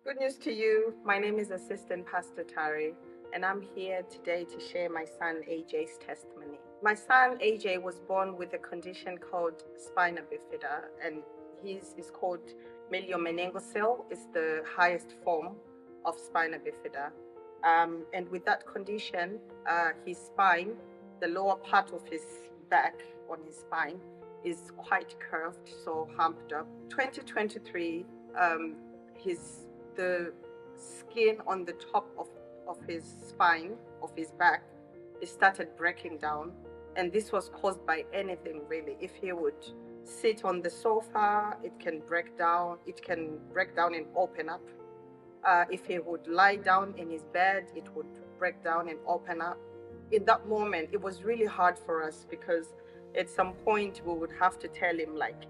Good news to you. My name is Assistant Pastor Tari, and I'm here today to share my son AJ's testimony. My son AJ was born with a condition called spina bifida, and his is called meliomeningocele. It's the highest form of spina bifida. And with that condition, his spine, the lower part of his back on his spine, is quite curved, so humped up. 2023, his the skin on the top of his spine, of his back, it started breaking down. And this was caused by anything really. If he would sit on the sofa, it can break down. It can break down and open up. If he would lie down in his bed, it would break down and open up. In that moment, it was really hard for us because at some point we would have to tell him, like,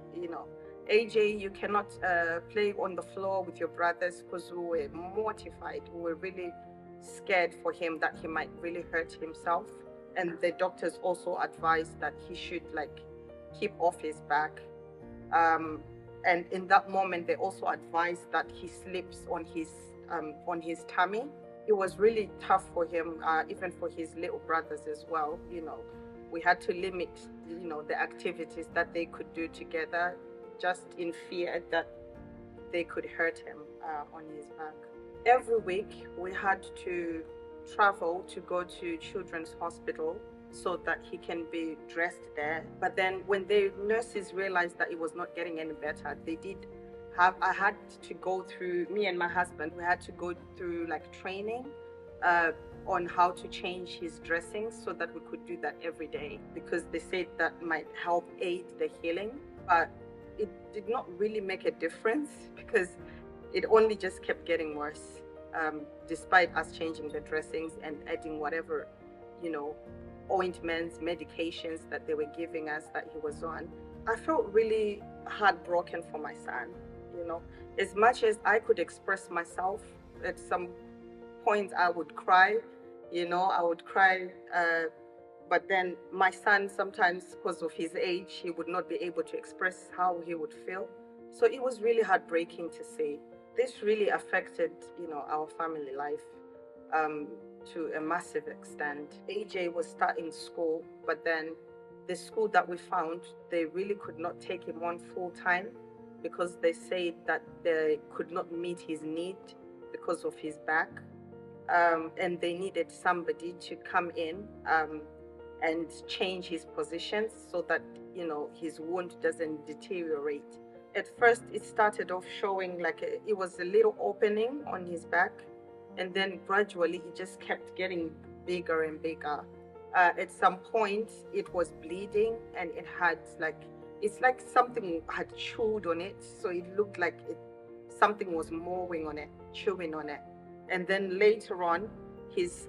AJ, you cannot play on the floor with your brothers, because we were mortified. We were really scared for him that he might really hurt himself. And the doctors also advised that he should keep off his back. And in that moment, they also advised that he sleeps on his tummy. It was really tough for him, even for his little brothers as well. We had to limit, the activities that they could do together, just in fear that they could hurt him on his back. Every week, we had to travel to go to Children's Hospital so that he can be dressed there. But then when the nurses realized that it was not getting any better, I had to go through, me and my husband, we had to go through training on how to change his dressing so that we could do that every day, because they said that might help aid the healing. But it did not really make a difference because it only just kept getting worse, despite us changing the dressings and adding whatever, ointments, medications that they were giving us that he was on. I felt really heartbroken for my son. As much as I could express myself, at some points I would cry. I would cry. But then my son, sometimes because of his age, he would not be able to express how he would feel. So it was really heartbreaking to see. This really affected, our family life to a massive extent. AJ was starting school, but then the school that we found, they really could not take him on full time because they said that they could not meet his need because of his back. And they needed somebody to come in and change his positions so that his wound doesn't deteriorate. At first, it started off showing it was a little opening on his back, and then gradually it just kept getting bigger and bigger. At some point, it was bleeding, and it had it's like something had chewed on it, so it looked like something was mowing on it, chewing on it. And then later on, his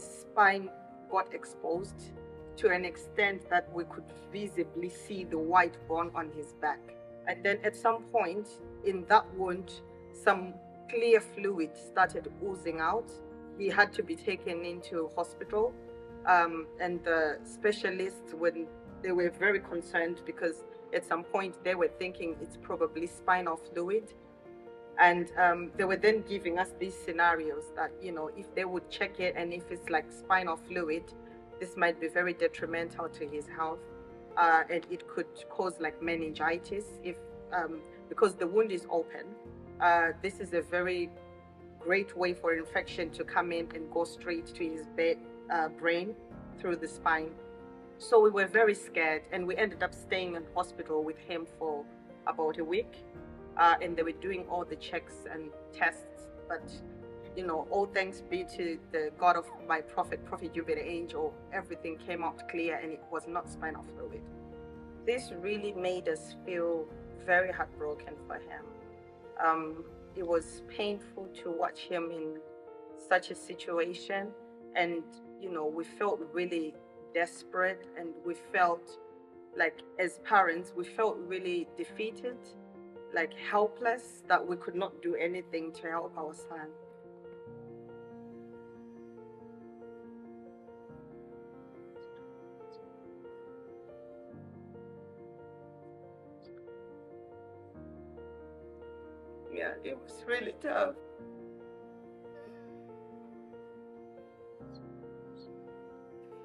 spine got exposed to an extent that we could visibly see the white bone on his back. And then at some point in that wound, some clear fluid started oozing out. He had to be taken into hospital. And the specialists, when they were very concerned, because at some point they were thinking it's probably spinal fluid. And they were then giving us these scenarios that, if they would check it and if it's like spinal fluid, this might be very detrimental to his health. And it could cause meningitis because the wound is open. This is a very great way for infection to come in and go straight to his brain through the spine. So we were very scared, and we ended up staying in hospital with him for about a week. And they were doing all the checks and tests. But, all thanks be to the God of my Prophet Uebert angel, everything came out clear and it was not spinal fluid. This really made us feel very heartbroken for him. It was painful to watch him in such a situation. And, we felt really desperate, and we felt as parents, we felt really defeated, helpless, that we could not do anything to help our son. Yeah. it was really tough.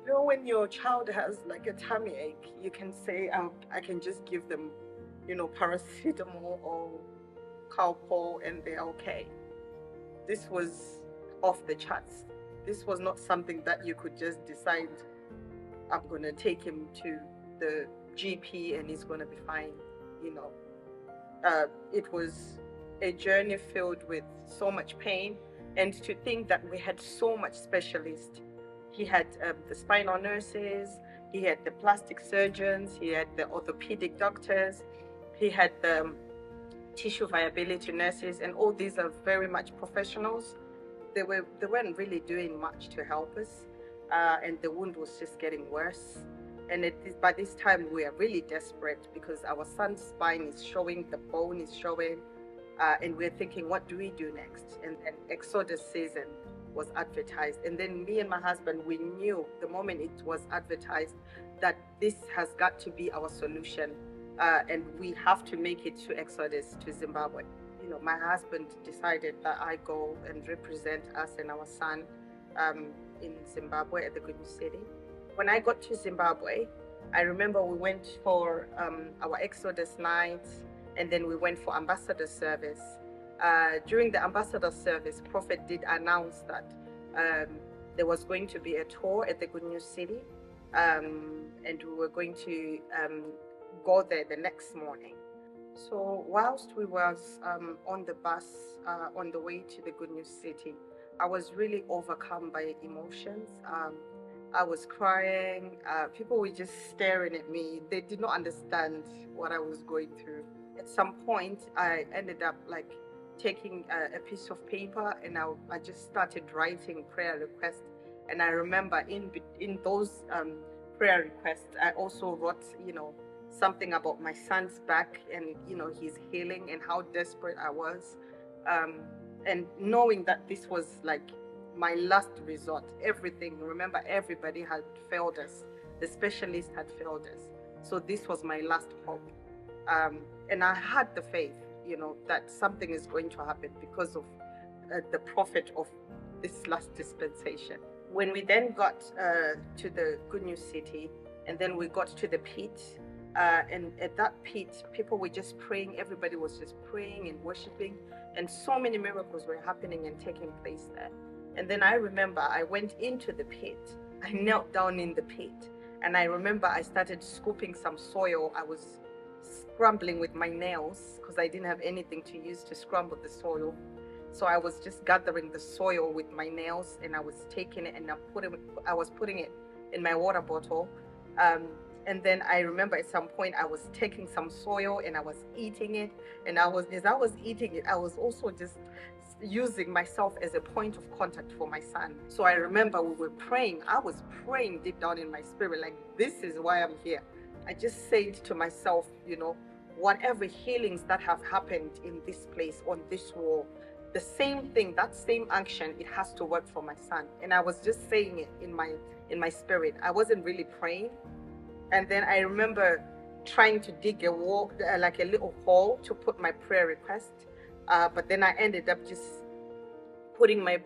You know, when your child has like a tummy ache, you can say, I can just give them, paracetamol or Calpol and they're okay. This was off the charts. This was not something that you could just decide, I'm going to take him to the GP and he's going to be fine. You know, it was a journey filled with so much pain. And to think that we had so much specialists. He had the spinal nurses, he had the plastic surgeons, he had the orthopedic doctors, he had the tissue viability nurses, and all these are very much professionals. They weren't really doing much to help us, and the wound was just getting worse. And by this time we are really desperate because our son's spine is showing, the bone is showing, and we're thinking, what do we do next? And Exodus season was advertised, and then me and my husband, we knew the moment it was advertised that this has got to be our solution, and we have to make it to Exodus, to Zimbabwe. You know, my husband decided that I go and represent us and our son in Zimbabwe at the Good News City. When I got to Zimbabwe, I remember we went for our Exodus night, and then we went for ambassador service. During the ambassador service, Prophet did announce that there was going to be a tour at the Good News City, and we were going to go there the next morning. So whilst we was on the bus on the way to the Good News City, I was really overcome by emotions. I was crying. People were just staring at me. They did not understand what I was going through. At some point, I ended up like taking a piece of paper, and I just started writing prayer requests. And I remember in those prayer requests, I also wrote, something about my son's back and his healing and how desperate I was, and knowing that this was like my last resort. Everything, remember, everybody had failed us. The specialist had failed us. So this was my last hope. And I had the faith, that something is going to happen because of the prophet of this last dispensation. When we then got to the Good News City, and then we got to the pit, and at that pit, people were just praying. Everybody was just praying and worshiping, and so many miracles were happening and taking place there. And then I remember I went into the pit. I knelt down in the pit, and I remember I started scooping some soil. I was scrambling with my nails because I didn't have anything to use to scramble the soil. So I was just gathering the soil with my nails, and I was taking it and I was putting it in my water bottle. And then I remember at some point I was taking some soil and I was eating it. And as I was eating it, I was also just using myself as a point of contact for my son. So I remember we were praying. I was praying deep down in my spirit, like, this is why I'm here. I just said to myself, whatever healings that have happened in this place, on this wall, the same thing, that same action, it has to work for my son. And I was just saying it in my spirit. I wasn't really praying. And then I remember trying to dig a wall, like a little hole to put my prayer request. But then I ended up just putting my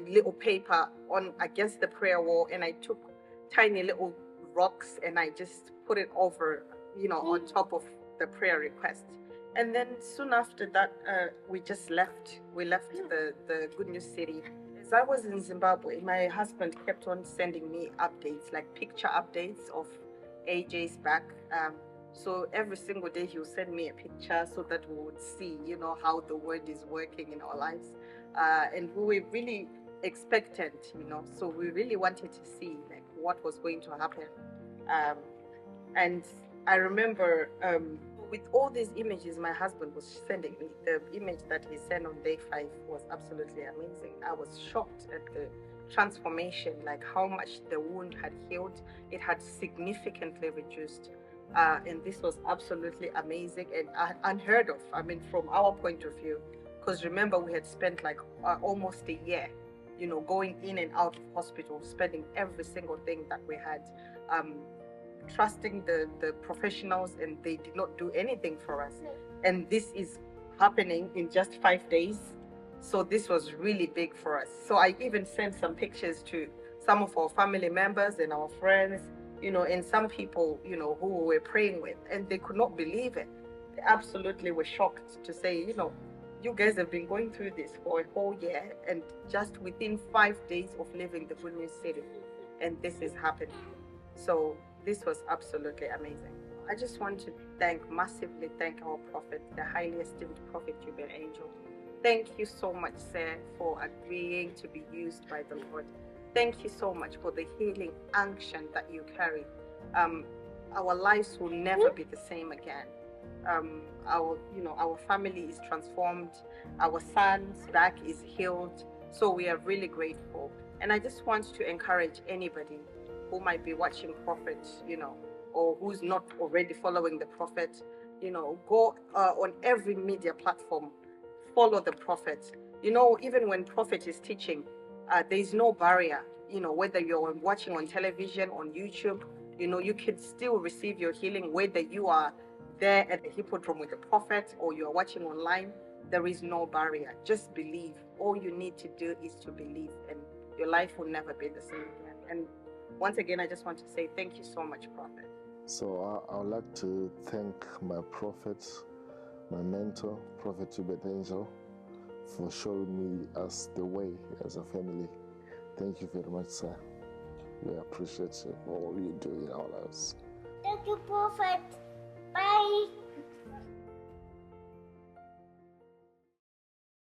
little paper on against the prayer wall, and I took tiny little rocks and I just put it over, on top of the prayer request. And then soon after that, we just left. We left the Good News City. As I was in Zimbabwe, my husband kept on sending me updates, like picture updates of AJ's back. So every single day he'll send me a picture so that we would see, how the word is working in our lives. And we were really expectant, so we really wanted to see like what was going to happen. And I remember with all these images my husband was sending me, the image that he sent on day 5 was absolutely amazing. I was shocked at the transformation, like how much the wound had healed. It had significantly reduced, and this was absolutely amazing and unheard of, from our point of view, because remember we had spent like almost a year going in and out of hospital, spending every single thing that we had, trusting the professionals, and they did not do anything for us. And this is happening in just 5 days. So this was really big for us. So I even sent some pictures to some of our family members and our friends, and some people, who we were praying with, and they could not believe it. They absolutely were shocked to say, you guys have been going through this for a whole year, and just within 5 days of leaving the Good News City, and this is happening. So this was absolutely amazing. I just want to massively thank our prophet, the highly esteemed prophet Uebert Angel. Thank you so much, sir, for agreeing to be used by the Lord. Thank you so much for the healing unction that you carry. Um, our lives will never be the same again. Our family is transformed. Our son's back is healed. So we are really grateful. And I just want to encourage anybody who might be watching Prophet, or who's not already following the Prophet, go on every media platform, follow the Prophet. Even when Prophet is teaching, there is no barrier. Whether you're watching on television, on YouTube, you can still receive your healing, whether you are there at the hippodrome with the Prophet or you're watching online. There is no barrier. Just believe. All you need to do is to believe, and your life will never be the same again. And once again, I just want to say thank you so much, Prophet. So I would like to thank my prophet, my mentor, Prophet Uebert Angel, for showing me us the way as a family. Thank you very much, sir. We appreciate you for all you do in our lives. Thank you, Prophet. Bye.